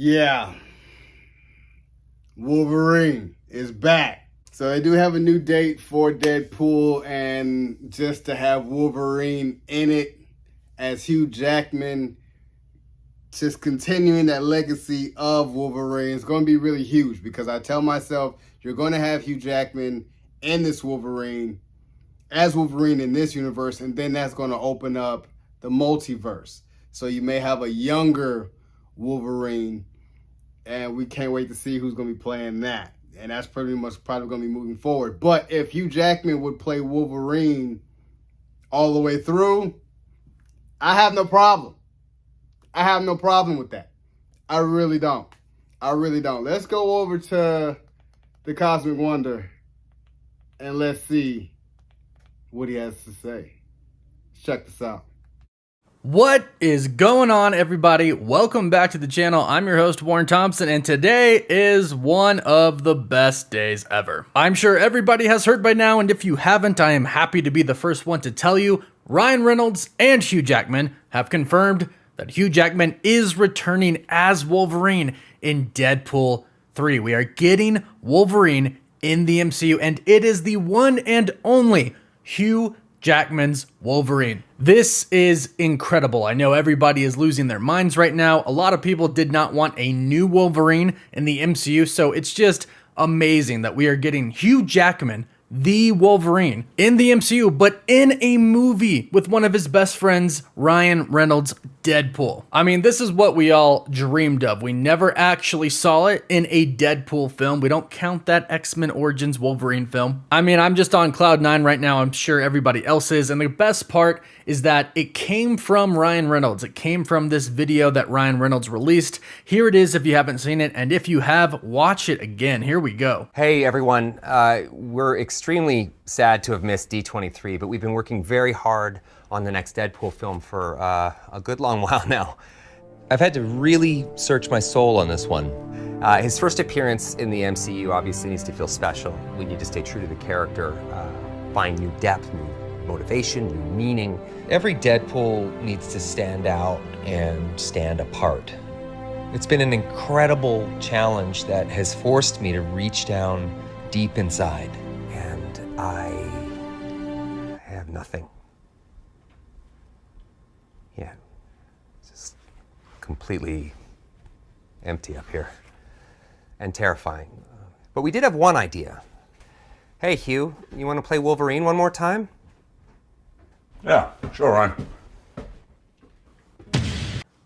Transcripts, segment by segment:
Yeah, Wolverine is back. So they do have a new date for Deadpool, and just to have Wolverine in it as Hugh Jackman, just continuing that legacy of Wolverine is going to be really huge, because I tell myself, you're going to have Hugh Jackman in this Wolverine, as Wolverine in this universe, and then that's going to open up the multiverse. So you may have a younger Wolverine, and we can't wait to see who's going to be playing that. And that's pretty much probably going to be moving forward. But if Hugh Jackman would play Wolverine all the way through, I have no problem. I have no problem with that. I really don't. I really don't. Let's go over to the Cosmic Wonder and let's see what he has to say. Check this out. What is going on, everybody? Welcome back to the channel. I'm your host, Warren Thompson, and today is one of the best days ever. I'm sure everybody has heard by now, and if you haven't, I am happy to be the first one to tell you. Ryan Reynolds and Hugh Jackman have confirmed that Hugh Jackman is returning as Wolverine in Deadpool 3. We are getting Wolverine in the MCU, and it is the one and only Hugh Jackman's Wolverine. This is incredible. I know everybody is losing their minds right now. A lot of people did not want a new Wolverine in the MCU, so it's just amazing that we are getting Hugh Jackman, the Wolverine, in the MCU, but in a movie with one of his best friends, Ryan Reynolds, Deadpool. I mean, this is what we all dreamed of. We never actually saw it in a Deadpool film. We don't count that X-Men Origins Wolverine film. I mean, I'm just on cloud nine right now. I'm sure everybody else is. And the best part is that it came from Ryan Reynolds. It came from this video that Ryan Reynolds released. Here it is if you haven't seen it. And if you have, watch it again. Here we go. Hey, everyone. We're extremely sad to have missed D23, but we've been working very hard on the next Deadpool film for a good long while now. I've had to really search my soul on this one. His first appearance in the MCU obviously needs to feel special. We need to stay true to the character, find new depth, new motivation, new meaning. Every Deadpool needs to stand out and stand apart. It's been an incredible challenge that has forced me to reach down deep inside. And I have nothing. Yeah, it's just completely empty up here and terrifying. But we did have one idea. Hey, Hugh, you want to play Wolverine one more time? Yeah, sure, Ryan.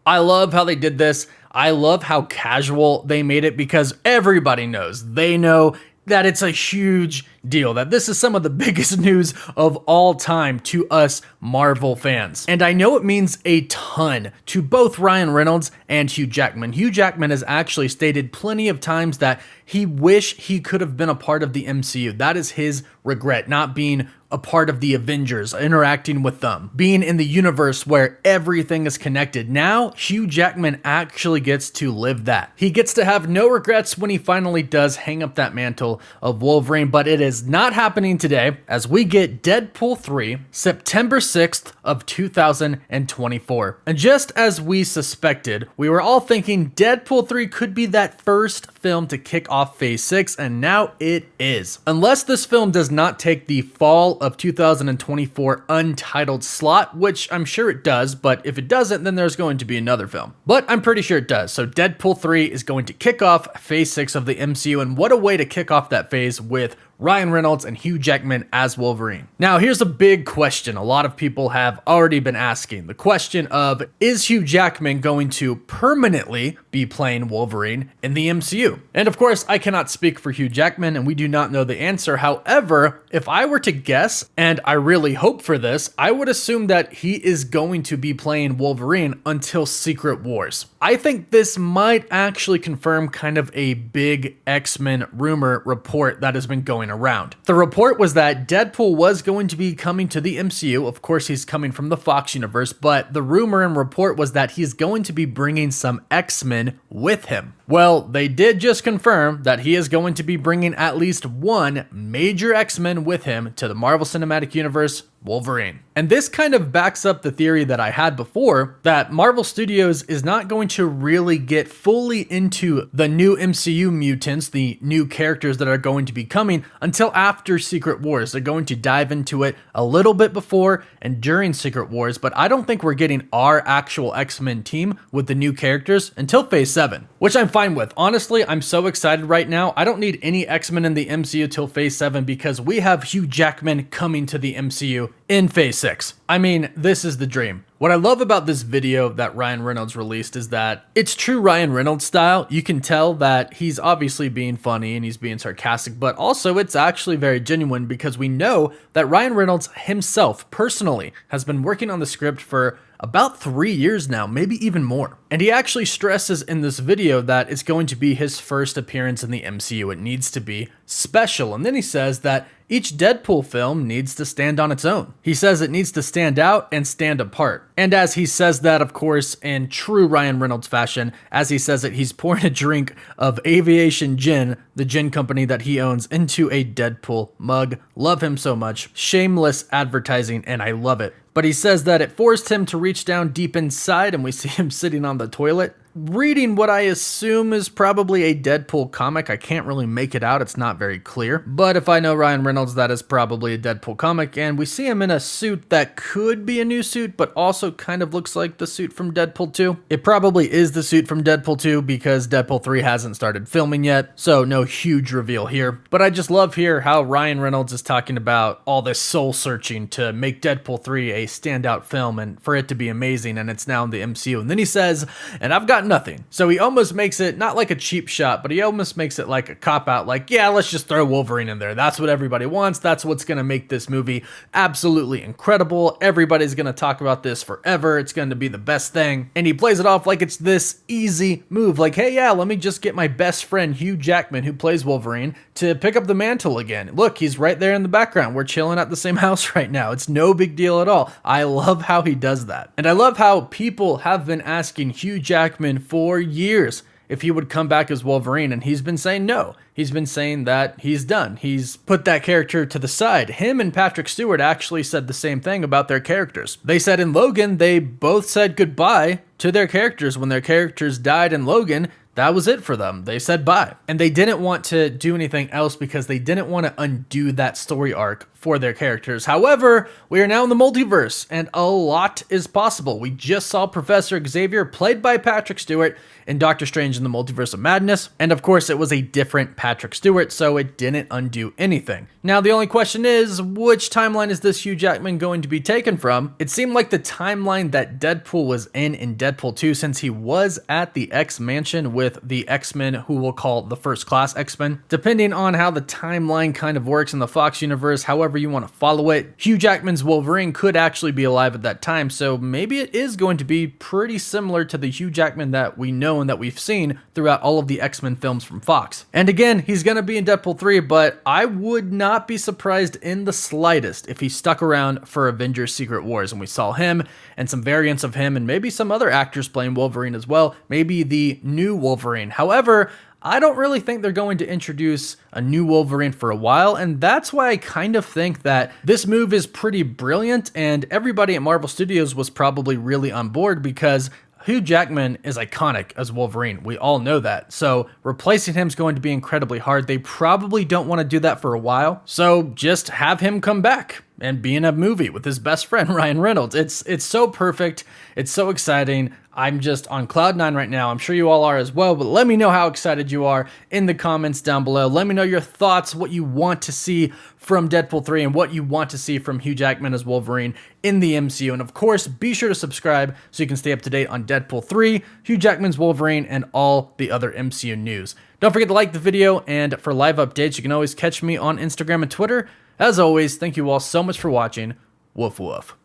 I love how they did this. I love how casual they made it, because everybody knows. They know that it's a huge deal, that this is some of the biggest news of all time to us Marvel fans. And I know it means a ton to both Ryan Reynolds and Hugh Jackman. Hugh Jackman has actually stated plenty of times that he wish he could have been a part of the MCU. That is his regret, not being a part of the Avengers, interacting with them, being in the universe where everything is connected. Now, Hugh Jackman actually gets to live that. He gets to have no regrets when he finally does hang up that mantle of Wolverine, but it is not happening today, as we get Deadpool 3, September 6th of 2024. And just as we suspected, we were all thinking Deadpool 3 could be that first film to kick off Phase 6, and now it is. Unless this film does not take the fall of 2024 untitled slot, which I'm sure it does, but if it doesn't, then there's going to be another film. But I'm pretty sure it does. So Deadpool 3 is going to kick off Phase 6 of the MCU, and what a way to kick off that phase with Ryan Reynolds and Hugh Jackman as Wolverine. Now, here's a big question a lot of people have already been asking. The question of, is Hugh Jackman going to permanently be playing Wolverine in the MCU? And of course, I cannot speak for Hugh Jackman, and we do not know the answer. However, if I were to guess, and I really hope for this, I would assume that he is going to be playing Wolverine until Secret Wars. I think this might actually confirm kind of a big X-Men rumor report that has been going around. The report was that Deadpool was going to be coming to the MCU. Of course, he's coming from the Fox universe, but the rumor and report was that he's going to be bringing some X-Men with him. Well, they did just confirm that he is going to be bringing at least one major X-Men with him to the Marvel Cinematic Universe, Wolverine. And this kind of backs up the theory that I had before, that Marvel Studios is not going to really get fully into the new MCU mutants, the new characters that are going to be coming, until after Secret Wars. They're going to dive into it a little bit before and during Secret Wars, but I don't think we're getting our actual X-Men team with the new characters until Phase 7, which I'm fine with. Honestly, I'm so excited right now. I don't need any X-Men in the MCU till Phase 7 because we have Hugh Jackman coming to the MCU in Phase 6. I mean, this is the dream. What I love about this video that Ryan Reynolds released is that it's true Ryan Reynolds style. You can tell that he's obviously being funny and he's being sarcastic, but also it's actually very genuine because we know that Ryan Reynolds himself personally has been working on the script for about 3 years now, maybe even more. And he actually stresses in this video that it's going to be his first appearance in the MCU. It needs to be special. And then he says that each Deadpool film needs to stand on its own. He says it needs to stand out and stand apart. And as he says that, of course, in true Ryan Reynolds fashion, as he says it, he's pouring a drink of Aviation Gin, the gin company that he owns, into a Deadpool mug. Love him so much. Shameless advertising, and I love it. But he says that it forced him to reach down deep inside, and we see him sitting on the toilet, reading what I assume is probably a Deadpool comic. I can't really make it out, it's not very clear. But if I know Ryan Reynolds, that is probably a Deadpool comic, and we see him in a suit that could be a new suit, but also kind of looks like the suit from Deadpool 2. It probably is the suit from Deadpool 2 because Deadpool 3 hasn't started filming yet, so no huge reveal here. But I just love here how Ryan Reynolds is talking about all this soul searching to make Deadpool 3 a standout film and for it to be amazing, and it's now in the MCU. And then he says, and I've got nothing. So he almost makes it not like a cheap shot, but he almost makes it like a cop-out, like, yeah, let's just throw Wolverine in there. That's what everybody wants. That's what's going to make this movie absolutely incredible. Everybody's going to talk about this forever. It's going to be the best thing. And he plays it off like it's this easy move. Like, hey, yeah, let me just get my best friend, Hugh Jackman, who plays Wolverine, to pick up the mantle again. Look, he's right there in the background. We're chilling at the same house right now. It's no big deal at all. I love how he does that. And I love how people have been asking Hugh Jackman for years if he would come back as Wolverine, and he's been saying no. He's been saying that he's done. He's put that character to the side. Him and Patrick Stewart actually said the same thing about their characters. They said in Logan, they both said goodbye to their characters. When their characters died in Logan, that was it for them. They said bye. And they didn't want to do anything else because they didn't want to undo that story arc for their characters. However, we are now in the multiverse and a lot is possible. We just saw Professor Xavier, played by Patrick Stewart, in Doctor Strange in the Multiverse of Madness. And of course, it was a different Patrick Stewart, so it didn't undo anything. Now, the only question is, which timeline is this Hugh Jackman going to be taken from? It seemed like the timeline that Deadpool was in Deadpool 2, since he was at the X-Mansion with the X-Men who we'll call the First Class X-Men. Depending on how the timeline kind of works in the Fox universe, however you want to follow it, Hugh Jackman's Wolverine could actually be alive at that time, so maybe it is going to be pretty similar to the Hugh Jackman that we know and that we've seen throughout all of the X-Men films from Fox. And again, he's going to be in Deadpool 3, but I would not be surprised in the slightest if he stuck around for Avengers Secret Wars and we saw him and some variants of him and maybe some other actors playing Wolverine as well, maybe the new Wolverine. However, I don't really think they're going to introduce a new Wolverine for a while, and that's why I kind of think that this move is pretty brilliant, and everybody at Marvel Studios was probably really on board because Hugh Jackman is iconic as Wolverine. We all know that. So replacing him is going to be incredibly hard. They probably don't want to do that for a while. So just have him come back and be in a movie with his best friend, Ryan Reynolds. It's so perfect. It's so exciting. I'm just on cloud nine right now. I'm sure you all are as well, but let me know how excited you are in the comments down below. Let me know your thoughts, what you want to see from Deadpool 3 and what you want to see from Hugh Jackman as Wolverine in the MCU. And of course, be sure to subscribe so you can stay up to date on Deadpool 3, Hugh Jackman's Wolverine, and all the other MCU news. Don't forget to like the video, and for live updates, you can always catch me on Instagram and Twitter. As always, thank you all so much for watching. Woof woof.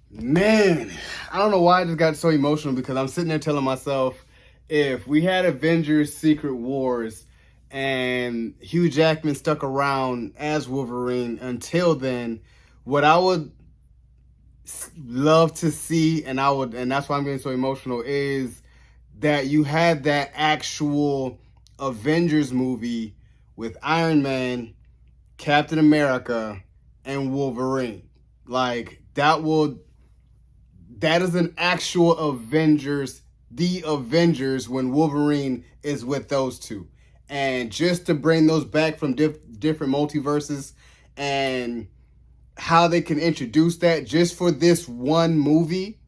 Man, I don't know why I just got so emotional because I'm sitting there telling myself, if we had Avengers Secret Wars and Hugh Jackman stuck around as Wolverine until then, what I would love to see, and that's why I'm getting so emotional, is that you had that actual Avengers movie with Iron Man, Captain America, and Wolverine. Like, that is an actual Avengers, the Avengers, when Wolverine is with those two. And just to bring those back from different multiverses and how they can introduce that just for this one movie,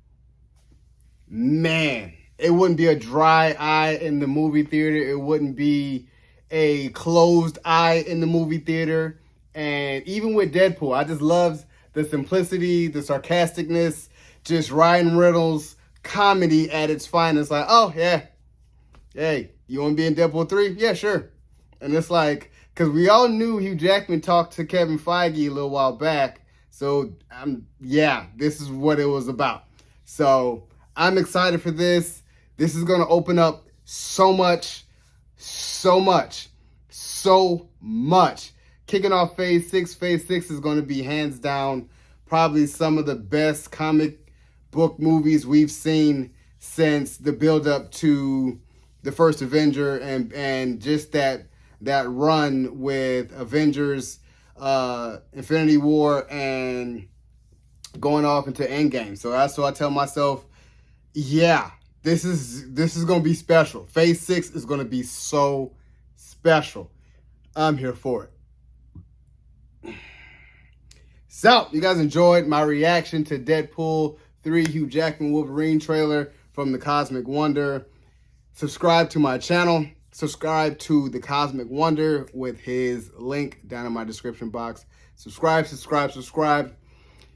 man, it wouldn't be a dry eye in the movie theater. It wouldn't be a closed eye in the movie theater. And even with Deadpool, I just loved the simplicity, the sarcasticness, just Ryan Reynolds comedy at its finest. Like, oh, yeah, hey, you want to be in Deadpool 3? Yeah, sure. And it's like, because we all knew Hugh Jackman talked to Kevin Feige a little while back. So, yeah, this is what it was about. So, I'm excited for this. This is going to open up so much. Kicking off Phase 6. Phase 6 is going to be hands down probably some of the best comic book movies we've seen since the build-up to the first Avenger and just that run with Avengers, Infinity War, and going off into Endgame. So I tell myself, yeah, this is going to be special. Phase 6 is going to be so special. I'm here for it. So, you guys enjoyed my reaction to Deadpool 3 Hugh Jackman Wolverine trailer from The Cosmic Wonder. Subscribe to my channel. Subscribe to The Cosmic Wonder with his link down in my description box. Subscribe.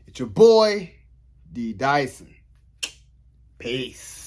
It's your boy, D. Dyson. Peace.